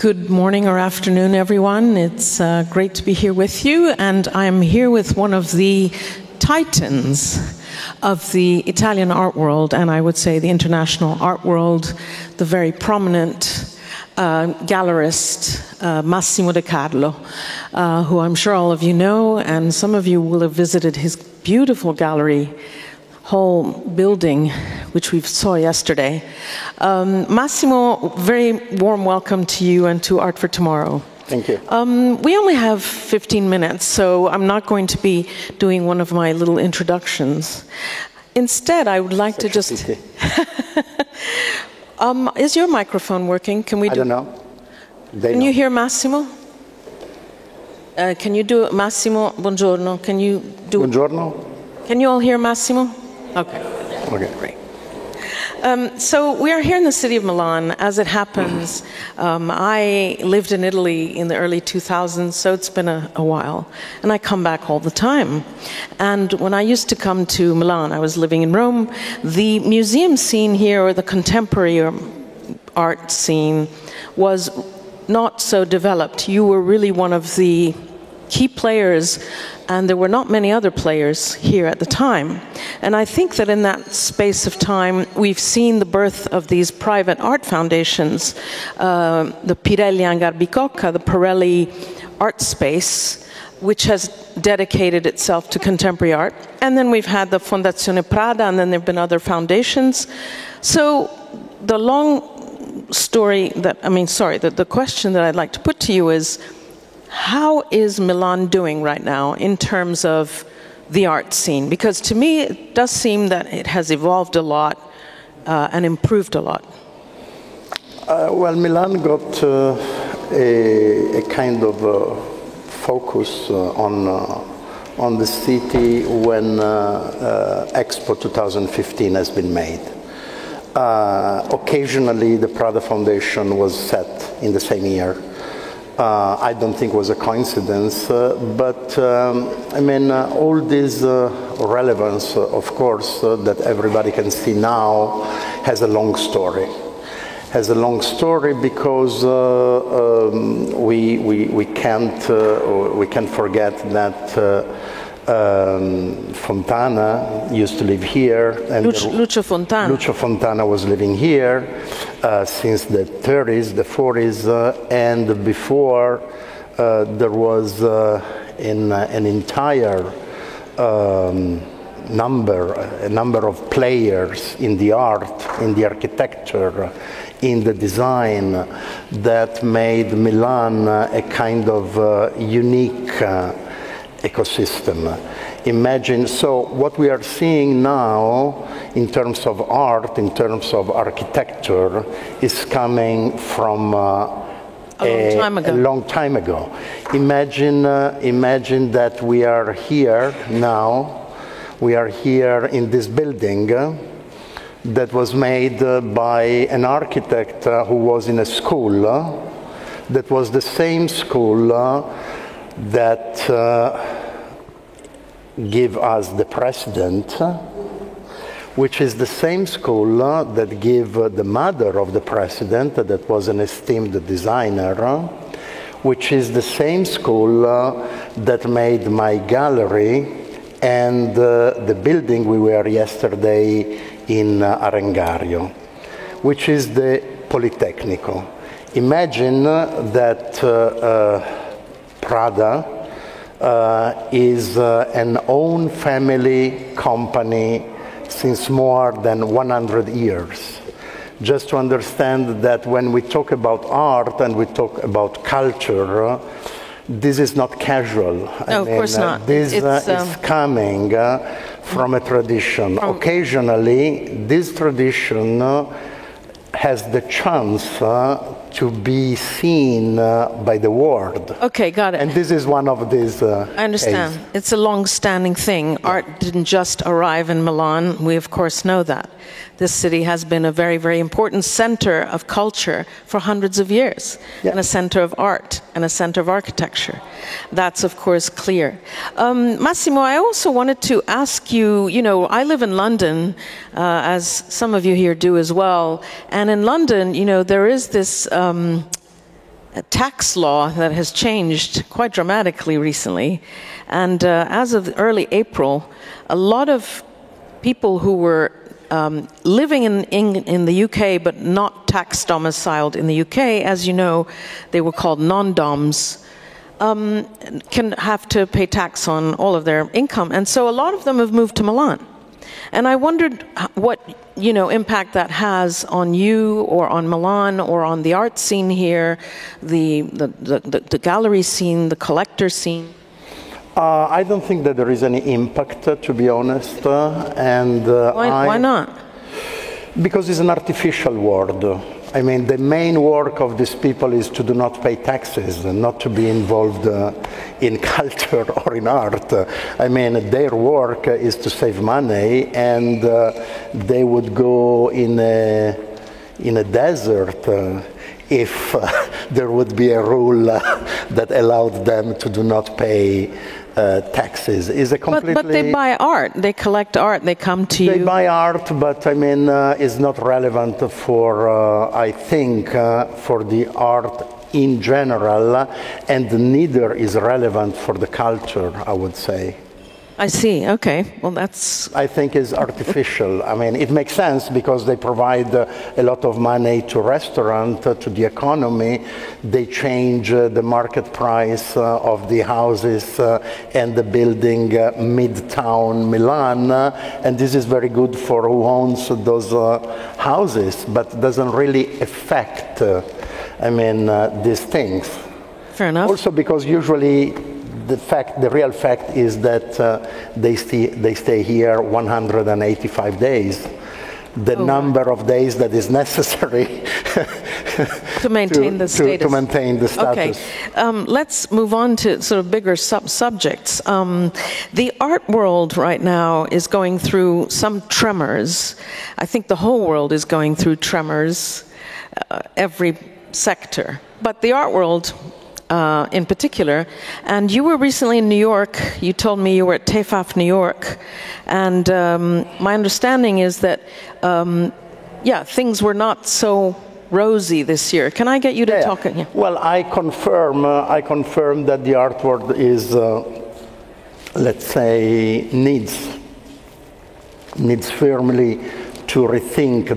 Good morning or afternoon, everyone. It's great to be here with you, and I'm here with one of the titans of the Italian art world, and I would say the international art world, the very prominent gallerist Massimo De Carlo, who I'm sure all of you know, and some of you will have visited his beautiful gallery, whole building, which we saw yesterday. Massimo, very warm welcome to you and to Art for Tomorrow. Thank you. We only have 15 minutes, so I'm not going to be doing one of my little introductions. Instead, I would like to just... is your microphone working? Can we do... I don't know. Can you hear Massimo? Can you do... Massimo, buongiorno. Can you do... Buongiorno. Can you all hear Massimo? Okay. Okay. Great. So we are here in the city of Milan. As it happens, I lived in Italy in the early 2000s, so it's been a while. And I come back all the time. And when I used to come to Milan, I was living in Rome, the museum scene here, or the contemporary art scene, was not so developed. You were really one of the key players, and there were not many other players here at the time. And I think that in that space of time, we've seen the birth of these private art foundations, the Pirelli Hangar Bicocca, the Pirelli Art Space, which has dedicated itself to contemporary art. And then we've had the Fondazione Prada, and then there have been other foundations. So the long story that, the question that I'd like to put to you is, how is Milan doing right now in terms of the art scene? Because to me, it does seem that it has evolved a lot and improved a lot. Well, Milan got a kind of focus on the city when Expo 2015 has been made. Occasionally, the Prada Foundation was set in the same year. I don't think it was a coincidence, but all this relevance, of course, that everybody can see now has a long story. Has a long story because we can't forget that Fontana used to live here, and Lucio Fontana. Lucio Fontana was living here since the 30s, the 40s, and before there was an entire number of players in the art, in the architecture, in the design that made Milan a kind of unique ecosystem. Imagine, so what we are seeing now in terms of art, in terms of architecture, is coming from a long time ago. Imagine that we are here now, we are here in this building that was made by an architect who was in a school, that was the same school that give us the president, which is the same school that gave the mother of the president, that was an esteemed designer, which is the same school that made my gallery and the building we were yesterday in Arengario, which is the Politecnico. Imagine that Prada is an own family company since more than 100 years. Just to understand that when we talk about art and we talk about culture, this is not casual. Of course not. This is coming from a tradition. Occasionally, this tradition has the chance to be seen by the world. Okay, got it. And this is one of these I understand. cases. It's a long-standing thing. Yeah. Art didn't just arrive in Milan. We, of course, know that. This city has been a very, very important center of culture for hundreds of years, and a center of art, and a center of architecture. That's, of course, clear. Massimo, I also wanted to ask you, I live in London, as some of you here do as well, and in London, there is this tax law that has changed quite dramatically recently. And as of early April, a lot of people who were living in the UK but not tax domiciled in the UK, as you know, they were called non-doms, can have to pay tax on all of their income. And so a lot of them have moved to Milan. And I wondered what, impact that has on you or on Milan or on the art scene here, the gallery scene, the collector scene. I don't think that there is any impact, to be honest. Why not? Because it's an artificial world. I mean, the main work of these people is to do not pay taxes, and not to be involved in culture or in art. I mean, their work is to save money, and they would go in a desert if there would be a rule that allowed them to do not pay taxes. Is a completely. But they buy art. They collect art. They come to you. They buy art, but I mean, it's not relevant for. I think for the art in general, and neither is relevant for the culture, I would say. I see. Okay. Well, I think is artificial. I mean, it makes sense because they provide a lot of money to restaurant, to the economy. They change the market price of the houses and the building midtown Milan, and this is very good for who owns those houses, but doesn't really affect, these things. Fair enough. Also because usually the real fact is that they stay here 185 days. The number of days that is necessary to maintain the status. To maintain the status. Okay, let's move on to sort of bigger subjects. The art world right now is going through some tremors. I think the whole world is going through tremors, every sector. But the art world in particular. And you were recently in New York. You told me you were at TEFAF New York. And my understanding is that, things were not so rosy this year. Can I get you to talk? Yeah. Well, I confirm that the art world is, let's say, needs firmly to rethink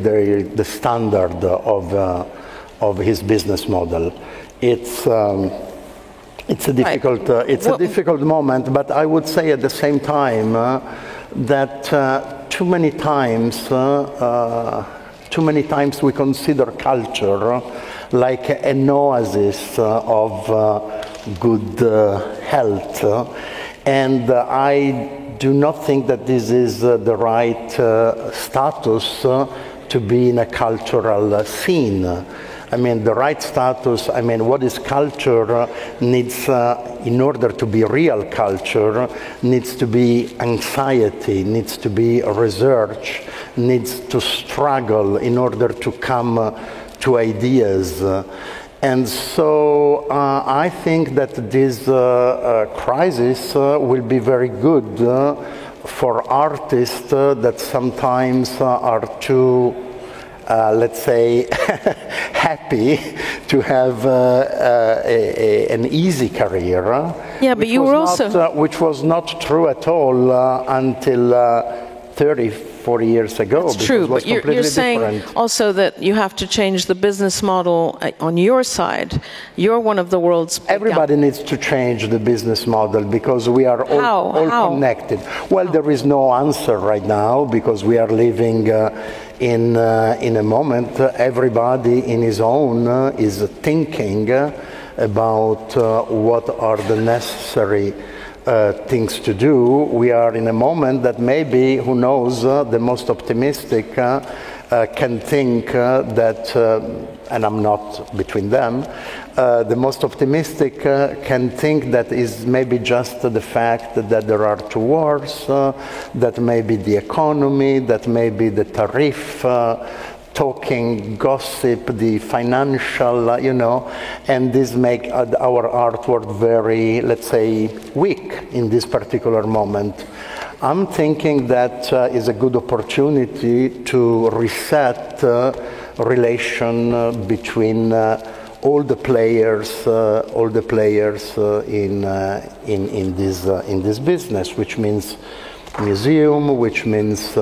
the standard of his business model. It's a difficult a difficult moment, but I would say at the same time that too many times we consider culture like an oasis of good health, and I do not think that this is the right status to be in a cultural scene. I mean, the right status, what is culture needs, in order to be real culture, needs to be anxiety, needs to be research, needs to struggle in order to come to ideas. And so I think that this crisis will be very good for artists that sometimes are too let's say, happy to have an easy career. Yeah, but you were also... which was not true at all until 30, 40 years ago. That's true, but you're saying also that you have to change the business model on your side. You're one of the world's... Everybody needs to change the business model because we are all connected. Well, there is no answer right now because we are living in a moment. Everybody in his own is thinking about what are the necessary things to do. We are in a moment that maybe, who knows, the most optimistic can think that, and I'm not between them, the most optimistic can think that is maybe just the fact that there are two wars, that maybe the economy, that maybe the tariff, talking, gossip, the financial, and this make our art world very, let's say, weak in this particular moment. I'm thinking that is a good opportunity to reset relation between all the players in this business, which means museum, which means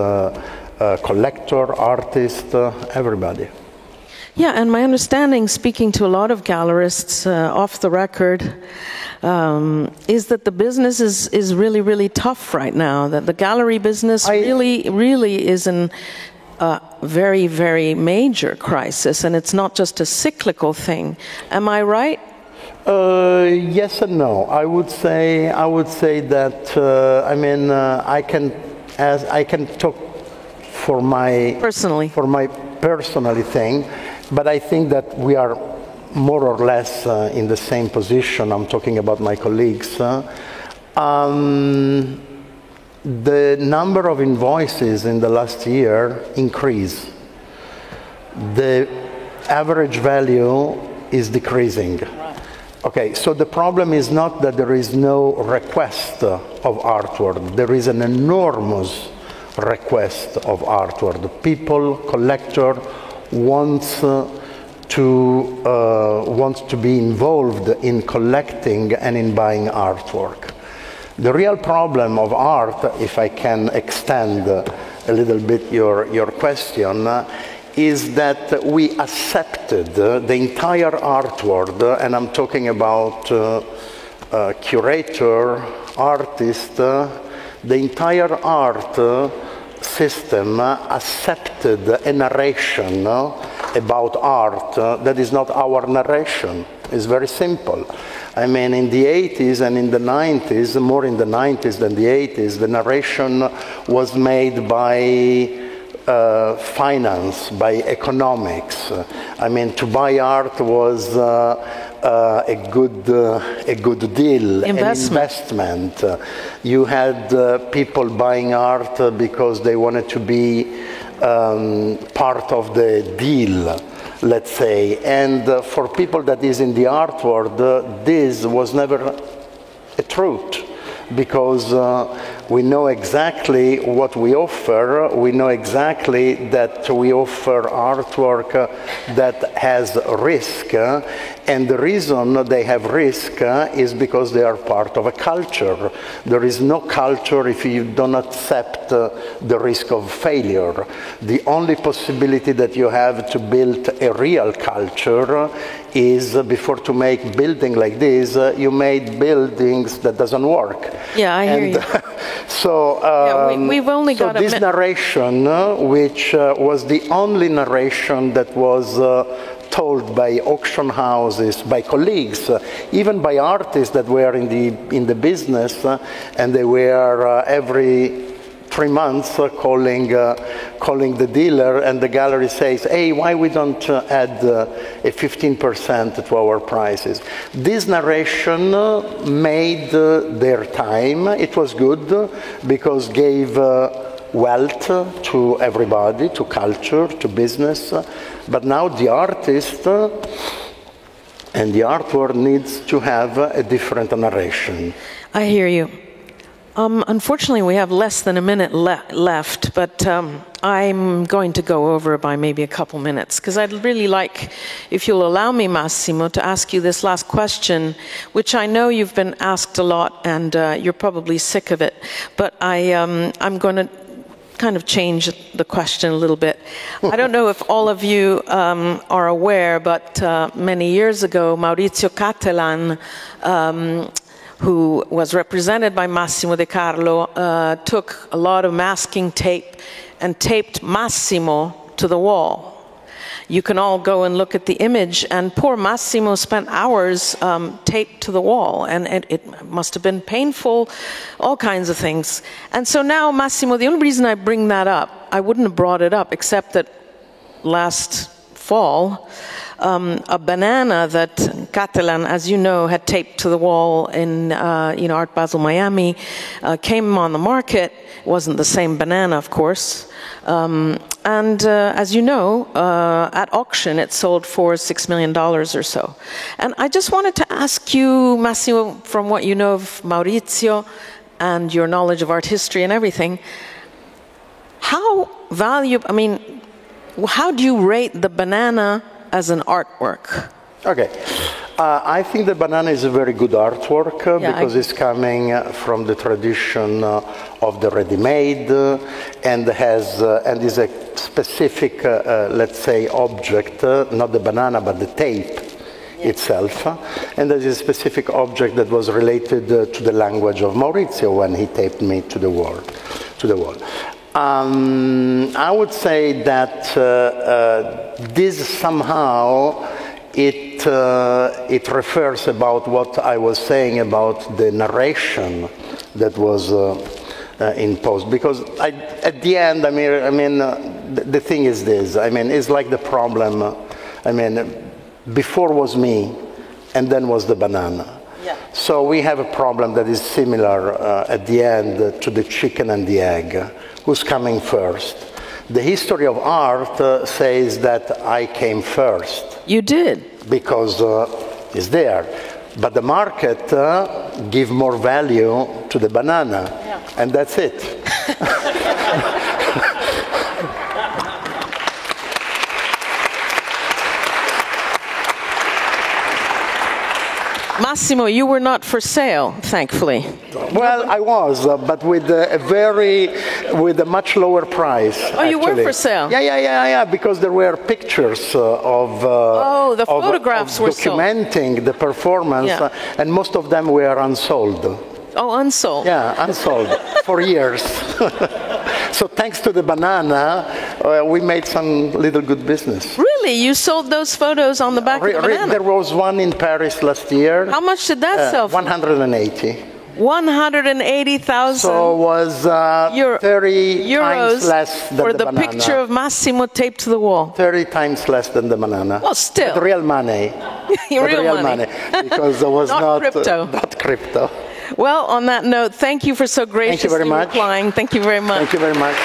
collector, artist, everybody. Yeah, and my understanding, speaking to a lot of gallerists off the record, is that the business is really, really tough right now. That the gallery business really is in a very, very major crisis, and it's not just a cyclical thing. Am I right? Yes and no. I would say that I can talk for my personal thing, but I think that we are more or less in the same position. I'm talking about my colleagues. The number of invoices in the last year increased. The average value is decreasing. Okay, so the problem is not that there is no request of artwork. There is an enormous request of artwork. The people, collector, wants to be involved in collecting and in buying artwork. The real problem of art, if I can extend a little bit your question, is that we accepted the entire art world, and I'm talking about curator, artist, the entire art system accepted a narration about art that is not our narration. It's very simple. I mean, in the 80s and in the 90s, more in the 90s than the 80s, the narration was made by finance, by economics. I mean, to buy art was a good deal, an investment. You had people buying art because they wanted to be part of the deal, let's say. And for people that is in the art world, this was never a truth, because we know exactly what we offer. We know exactly that we offer artwork that has risk, and the reason they have risk is because they are part of a culture. There is no culture if you don't accept the risk of failure. The only possibility that you have to build a real culture is, before to make building like this, you made buildings that doesn't work. Yeah, I hear you. So, we've only got this narration, which was the only narration that was told by auction houses, by colleagues, even by artists that were in the business, and they were every 3 months calling the dealer, and the gallery says, hey, why we don't add a 15% to our prices? This narration made their time. It was good because gave wealth to everybody, to culture, to business. But now the artist and the artwork needs to have a different narration. I hear you. Unfortunately, we have less than a minute left, but I'm going to go over by maybe a couple minutes, because I'd really like, if you'll allow me, Massimo, to ask you this last question, which I know you've been asked a lot, and you're probably sick of it, but I'm going to kind of change the question a little bit. I don't know if all of you are aware, but many years ago, Maurizio Cattelan, who was represented by Massimo De Carlo, took a lot of masking tape and taped Massimo to the wall. You can all go and look at the image, and poor Massimo spent hours taped to the wall, and it must have been painful, all kinds of things. And so now, Massimo, the only reason I bring that up, I wouldn't have brought it up, except that last fall, a banana that Cattelan, as you know, had taped to the wall in Art Basel Miami, came on the market. It wasn't the same banana, of course. And as you know, at auction, it sold for $6 million or so. And I just wanted to ask you, Massimo, from what you know of Maurizio and your knowledge of art history and everything, how do you rate the banana as an artwork? Okay. I think the banana is a very good artwork because it's coming from the tradition of the ready-made and is a specific, let's say, object, not the banana, but the tape itself. And there is a specific object that was related to the language of Maurizio when he taped me to the wall. I would say that this somehow it refers about what I was saying about the narration that was imposed. Because at the end, the thing is this. It's like the problem. Before was me, and then was the banana. Yeah. So we have a problem that is similar at the end to the chicken and the egg. Who's coming first? The history of art says that I came first. You did. Because it's there. But the market give more value to the banana. Yeah. And that's it. Massimo, you were not for sale, thankfully. Well, I was, but with a much lower price. Oh, actually. You were for sale? Yeah, because there were pictures of the photographs were documenting the performance, and most of them were unsold. Oh, unsold? Yeah, unsold for years. So thanks to the banana, we made some little good business. Really? You sold those photos on the back of the banana? There was one in Paris last year. How much did that sell for? 180. 180,000 so was 30 times less than for the banana. Picture of Massimo taped to the wall. 30 times less than the banana. Well, still. But real money. real money. Because there was not crypto. Not crypto. Well, on that note, thank you for so graciously replying. Thank you very much. Thank you very much.